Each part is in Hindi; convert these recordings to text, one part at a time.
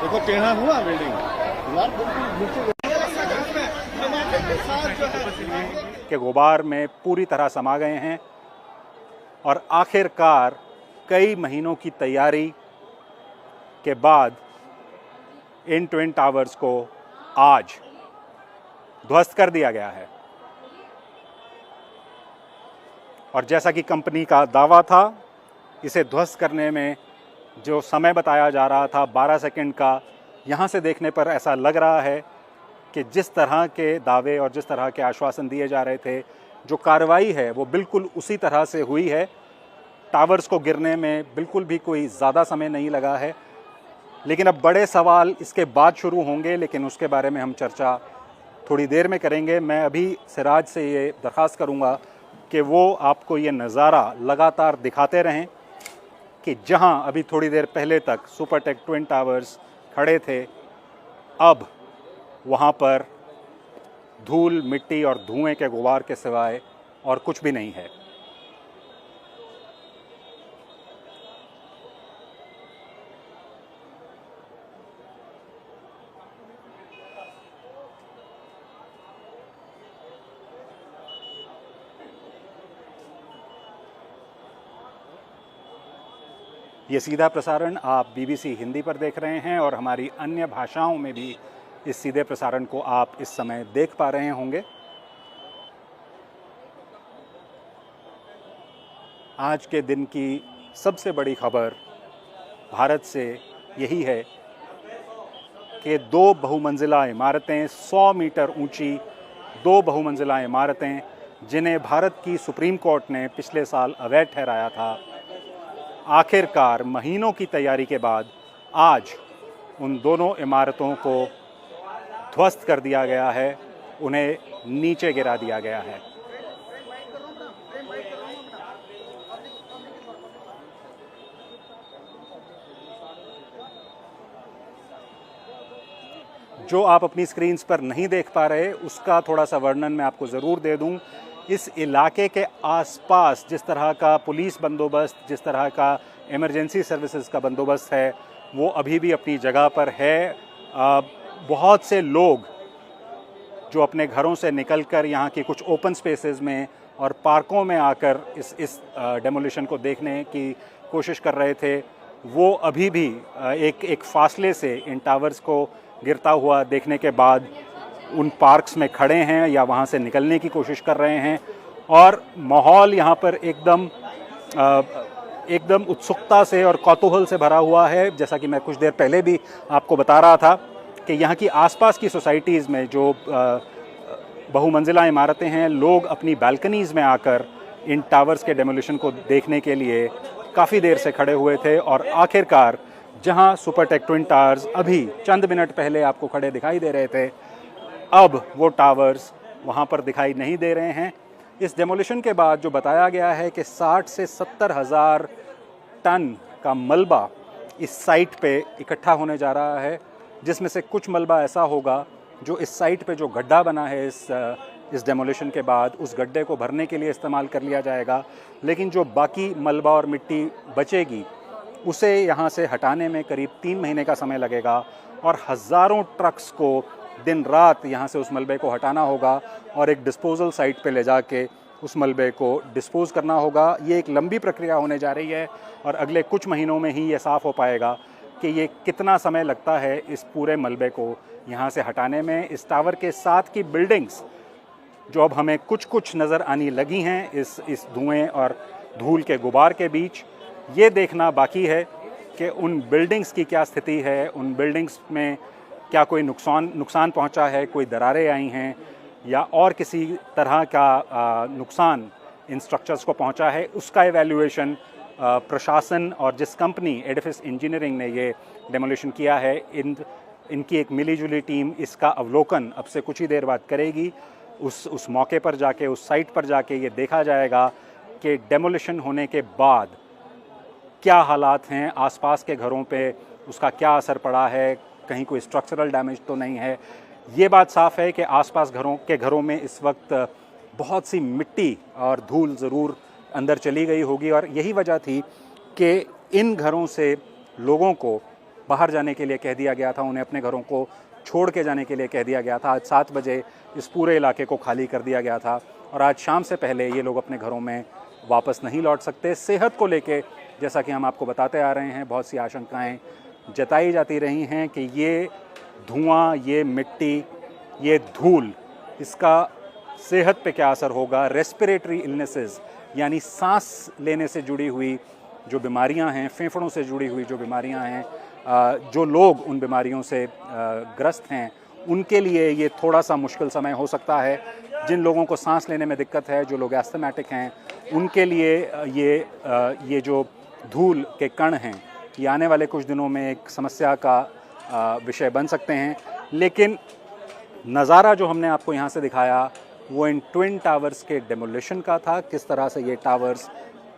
देखो टेढ़ा हुआ बिल्डिंग के गुबार में पूरी तरह समा गए हैं और आखिरकार कई महीनों की तैयारी के बाद इन ट्विन टावर्स को आज ध्वस्त कर दिया गया है। और जैसा कि कंपनी का दावा था, इसे ध्वस्त करने में जो समय बताया जा रहा था 12 सेकंड का, यहाँ से देखने पर ऐसा लग रहा है कि जिस तरह के दावे और जिस तरह के आश्वासन दिए जा रहे थे, जो कार्रवाई है वो बिल्कुल उसी तरह से हुई है। टावर्स को गिरने में बिल्कुल भी कोई ज़्यादा समय नहीं लगा है। लेकिन अब बड़े सवाल इसके बाद शुरू होंगे, लेकिन उसके बारे में हम चर्चा थोड़ी देर में करेंगे। मैं अभी सिराज से ये दरख्वास्त करूँगा कि वो आपको ये नज़ारा लगातार दिखाते रहें कि जहां अभी थोड़ी देर पहले तक सुपरटेक ट्विन टावर्स खड़े थे, अब वहां पर धूल, मिट्टी और धुएं के गुबार के सिवाय और कुछ भी नहीं है। ये सीधा प्रसारण आप BBC हिंदी पर देख रहे हैं और हमारी अन्य भाषाओं में भी इस सीधे प्रसारण को आप इस समय देख पा रहे होंगे। आज के दिन की सबसे बड़ी खबर भारत से यही है कि 2 बहुमंजिला इमारतें, 100 मीटर ऊंची 2 बहुमंजिला इमारतें, जिन्हें भारत की सुप्रीम कोर्ट ने पिछले साल अवैध ठहराया था, आखिरकार महीनों की तैयारी के बाद आज उन दोनों इमारतों को ध्वस्त कर दिया गया है, उन्हें नीचे गिरा दिया गया है। जो आप अपनी स्क्रीन्स पर नहीं देख पा रहे, उसका थोड़ा सा वर्णन मैं आपको ज़रूर दे दूं। इस इलाके के आसपास जिस तरह का पुलिस बंदोबस्त, जिस तरह का इमरजेंसी सर्विसेज का बंदोबस्त है, वो अभी भी अपनी जगह पर है। बहुत से लोग जो अपने घरों से निकलकर यहाँ की कुछ ओपन स्पेसेस में और पार्कों में आकर इस डेमोलिशन को देखने की कोशिश कर रहे थे, वो अभी भी एक फासले से इन टावर्स को गिरता हुआ देखने के बाद उन पार्क्स में खड़े हैं या वहाँ से निकलने की कोशिश कर रहे हैं। और माहौल यहाँ पर एकदम उत्सुकता से और कौतूहल से भरा हुआ है। जैसा कि मैं कुछ देर पहले भी आपको बता रहा था कि यहाँ की आसपास की सोसाइटीज़ में जो बहुमंजिला इमारतें हैं, लोग अपनी बालकनीज़ में आकर इन टावर्स के डेमोलिशन को देखने के लिए काफ़ी देर से खड़े हुए थे। और आखिरकार जहाँ सुपरटेक ट्विन टावर्स अभी चंद मिनट पहले आपको खड़े दिखाई दे रहे थे, अब वो टावर्स वहाँ पर दिखाई नहीं दे रहे हैं। इस डेमोलिशन के बाद जो बताया गया है कि 60 से 70 हज़ार टन का मलबा इस साइट पे इकट्ठा होने जा रहा है, जिसमें से कुछ मलबा ऐसा होगा जो इस साइट पे जो गड्ढा बना है इस डेमोलिशन के बाद, उस गड्ढे को भरने के लिए इस्तेमाल कर लिया जाएगा। लेकिन जो बाकी मलबा और मिट्टी बचेगी उसे यहाँ से हटाने में करीब 3 महीने का समय लगेगा और हज़ारों ट्रक्स को दिन रात यहाँ से उस मलबे को हटाना होगा और एक डिस्पोजल साइट पे ले जाके उस मलबे को डिस्पोज़ करना होगा। ये एक लंबी प्रक्रिया होने जा रही है और अगले कुछ महीनों में ही ये साफ़ हो पाएगा कि ये कितना समय लगता है इस पूरे मलबे को यहाँ से हटाने में। इस टावर के साथ की बिल्डिंग्स जो अब हमें कुछ कुछ नज़र आने लगी हैं इस धुएं और धूल के गुबार के बीच, ये देखना बाकी है कि उन बिल्डिंग्स की क्या स्थिति है, उन बिल्डिंग्स में क्या कोई नुकसान पहुंचा है, कोई दरारें आई हैं या और किसी तरह का नुकसान इन स्ट्रक्चर्स को पहुंचा है। उसका एवैल्यूएशन प्रशासन और जिस कंपनी एडिफिस इंजीनियरिंग ने ये डेमोलिशन किया है, इनकी एक मिलीजुली टीम इसका अवलोकन अब से कुछ ही देर बाद करेगी। उस मौके पर जाके, उस साइट पर जाके ये देखा जाएगा कि डेमोलिशन होने के बाद क्या हालात हैं, आसपास के घरों पे उसका क्या असर पड़ा है, कहीं कोई स्ट्रक्चरल डैमेज तो नहीं है। ये बात साफ़ है कि आसपास घरों में इस वक्त बहुत सी मिट्टी और धूल ज़रूर अंदर चली गई होगी और यही वजह थी कि इन घरों से लोगों को बाहर जाने के लिए कह दिया गया था, उन्हें अपने घरों को छोड़ के जाने के लिए कह दिया गया था। आज 7 बजे इस पूरे इलाके को खाली कर दिया गया था और आज शाम से पहले ये लोग अपने घरों में वापस नहीं लौट सकते। सेहत को लेके जैसा कि हम आपको बताते आ रहे हैं, बहुत सी आशंकाएं जताई जाती रही हैं कि ये धुआं, ये मिट्टी, ये धूल, इसका सेहत पे क्या असर होगा। रेस्पिरेटरी इलनेसेस यानी सांस लेने से जुड़ी हुई जो बीमारियां हैं, फेफड़ों से जुड़ी हुई जो बीमारियां हैं, जो लोग उन बीमारियों से ग्रस्त हैं, उनके लिए ये थोड़ा सा मुश्किल समय हो सकता है। जिन लोगों को सांस लेने में दिक्कत है, जो लोग एस्थमेटिक हैं, उनके लिए ये जो धूल के कण हैं, ये आने वाले कुछ दिनों में एक समस्या का विषय बन सकते हैं। लेकिन नज़ारा जो हमने आपको यहाँ से दिखाया वो इन ट्विन टावर्स के डेमोलिशन का था, किस तरह से ये टावर्स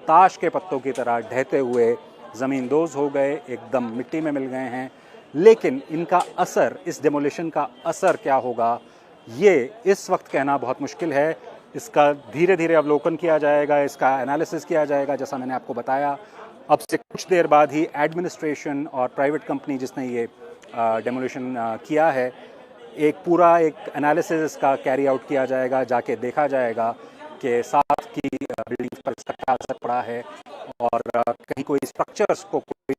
ताश के पत्तों की तरह ढहते हुए ज़मींदोज़ हो गए, एकदम मिट्टी में मिल गए हैं। लेकिन इनका असर, इस डेमोलिशन का असर क्या होगा, ये इस वक्त कहना बहुत मुश्किल है। इसका धीरे धीरे अवलोकन किया जाएगा, इसका एनालिसिस किया जाएगा। जैसा मैंने आपको बताया, अब से कुछ देर बाद ही एडमिनिस्ट्रेशन और प्राइवेट कंपनी जिसने ये डेमोलिशन किया है, एक एनालिसिस इसका कैरी आउट किया जाएगा, जाके देखा जाएगा कि साथ की बिल्डिंग्स पर इसका क्या असर पड़ा है और कहीं कोई स्ट्रक्चर्स को कोई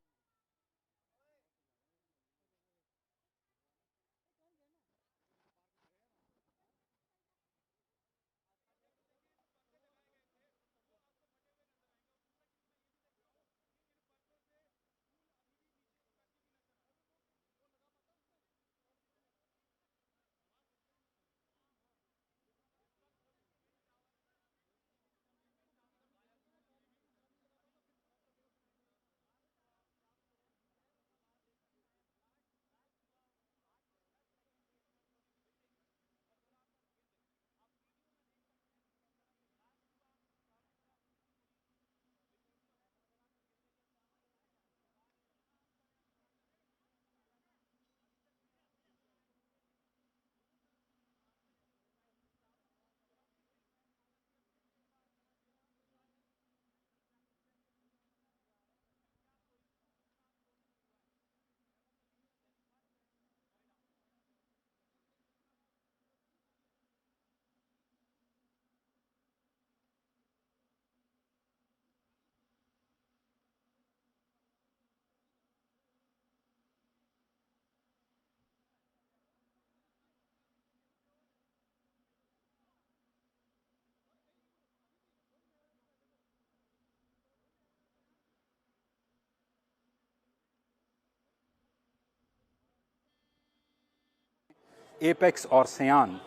एपेक्स और सयान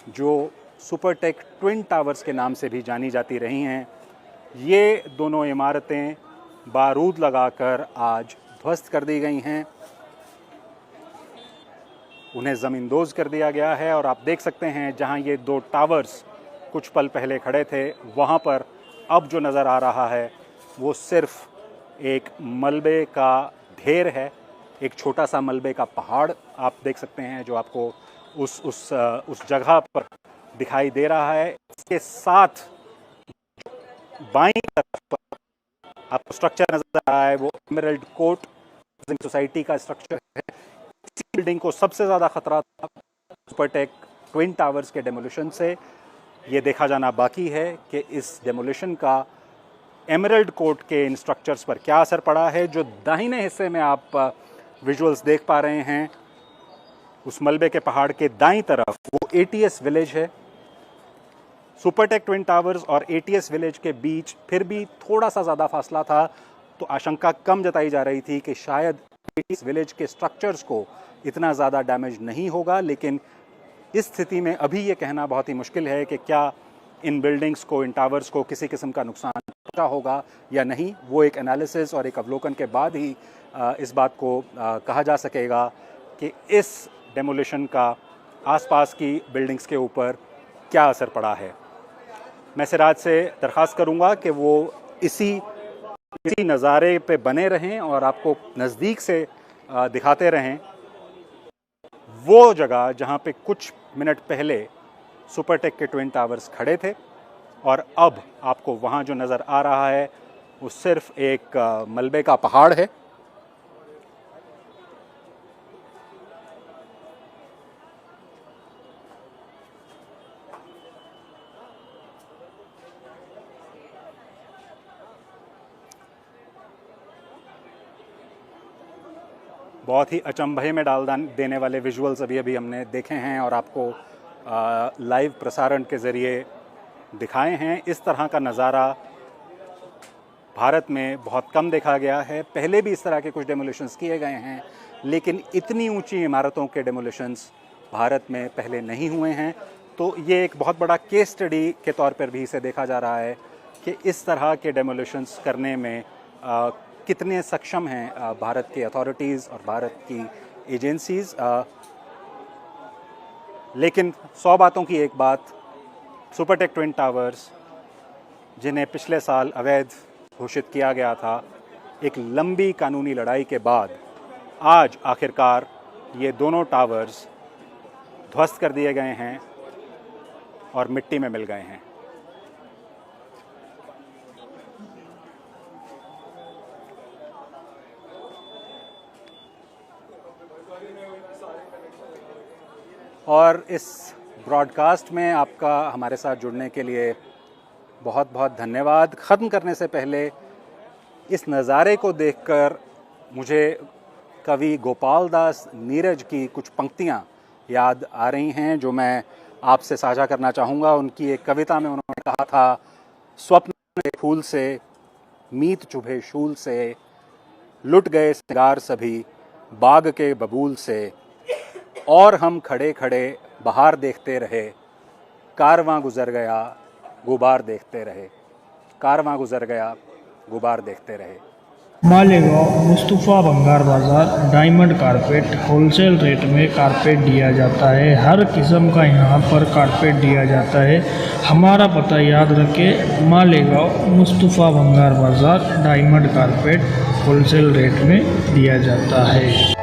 जो सुपरटेक ट्विन टावर्स के नाम से भी जानी जाती रही हैं, ये दोनों इमारतें बारूद लगाकर आज ध्वस्त कर दी गई हैं, उन्हें ज़मींदोज़ कर दिया गया है। और आप देख सकते हैं जहां ये 2 टावर्स कुछ पल पहले खड़े थे, वहां पर अब जो नज़र आ रहा है वो सिर्फ एक मलबे का ढेर है, एक छोटा सा मलबे का पहाड़ आप देख सकते हैं जो आपको उस जगह पर दिखाई दे रहा है। इसके साथ बाईं तरफ पर आपको स्ट्रक्चर नजर आ रहा है वो एमरल्ड कोर्ट हाउसिंग सोसाइटी का स्ट्रक्चर है। इसी बिल्डिंग को सबसे ज़्यादा खतरा था सुपरटेक ट्विन टावर्स के डेमोलिशन से। ये देखा जाना बाकी है कि इस डेमोलिशन का एमरल्ड कोर्ट के इन स्ट्रक्चर्स पर क्या असर पड़ा है। जो दाहिने हिस्से में आप विजुअल्स देख पा रहे हैं, उस मलबे के पहाड़ के दाईं तरफ वो एटीएस विलेज है। सुपरटेक ट्विन टावर्स और एटीएस विलेज के बीच फिर भी थोड़ा सा ज़्यादा फासला था, तो आशंका कम जताई जा रही थी कि शायद एटीएस विलेज के स्ट्रक्चर्स को इतना ज़्यादा डैमेज नहीं होगा। लेकिन इस स्थिति में अभी ये कहना बहुत ही मुश्किल है कि क्या इन बिल्डिंग्स को, इन टावर्स को किसी किस्म का नुकसान पहुंचा होगा या नहीं। वो एक एनालिसिस और एक अवलोकन के बाद ही इस बात को कहा जा सकेगा कि इस डेमोलिशन का आसपास की बिल्डिंग्स के ऊपर क्या असर पड़ा है। मैं सिराज से दरख्वास्त करूंगा कि वो इसी नज़ारे पे बने रहें और आपको नज़दीक से दिखाते रहें वो जगह जहां पे कुछ मिनट पहले सुपरटेक के ट्विन टावर्स खड़े थे, और अब आपको वहां जो नज़र आ रहा है वो सिर्फ एक मलबे का पहाड़ है। बहुत ही अचंभे में डाल देने वाले विजुअल्स अभी अभी हमने देखे हैं और आपको लाइव प्रसारण के ज़रिए दिखाए हैं। इस तरह का नज़ारा भारत में बहुत कम देखा गया है। पहले भी इस तरह के कुछ डेमोलिशंस किए गए हैं, लेकिन इतनी ऊंची इमारतों के डेमोलिशंस भारत में पहले नहीं हुए हैं। तो ये एक बहुत बड़ा केस स्टडी के तौर पर भी इसे देखा जा रहा है कि इस तरह के डेमोलिशंस करने में कितने सक्षम हैं भारत की अथॉरिटीज़ और भारत की एजेंसीज़। लेकिन 100 बातों की एक बात, सुपरटेक ट्विन टावर्स जिन्हें पिछले साल अवैध घोषित किया गया था, एक लंबी कानूनी लड़ाई के बाद आज आखिरकार ये दोनों टावर्स ध्वस्त कर दिए गए हैं और मिट्टी में मिल गए हैं। और इस ब्रॉडकास्ट में आपका हमारे साथ जुड़ने के लिए बहुत बहुत धन्यवाद। ख़त्म करने से पहले इस नज़ारे को देखकर मुझे कवि गोपाल दास नीरज की कुछ पंक्तियाँ याद आ रही हैं जो मैं आपसे साझा करना चाहूँगा। उनकी एक कविता में उन्होंने कहा था, स्वप्न के फूल से, मीत चुभे शूल से, लुट गए सिंगार सभी बाग के बबूल से, और हम खड़े खड़े बाहर देखते रहे, कारवां गुजर गया गुबार देखते रहे, कारवां गुजर गया गुबार देखते रहे। मालेगांव मुस्तफ़ा भंगार बाज़ार डायमंड कारपेट होलसेल रेट में कारपेट दिया जाता है। हर किस्म का यहाँ पर कारपेट दिया जाता है। हमारा पता याद रखें, मालेगांव मुस्तफ़ा भंगार बाज़ार डायमंड कारपेट होलसेल रेट में दिया जाता है।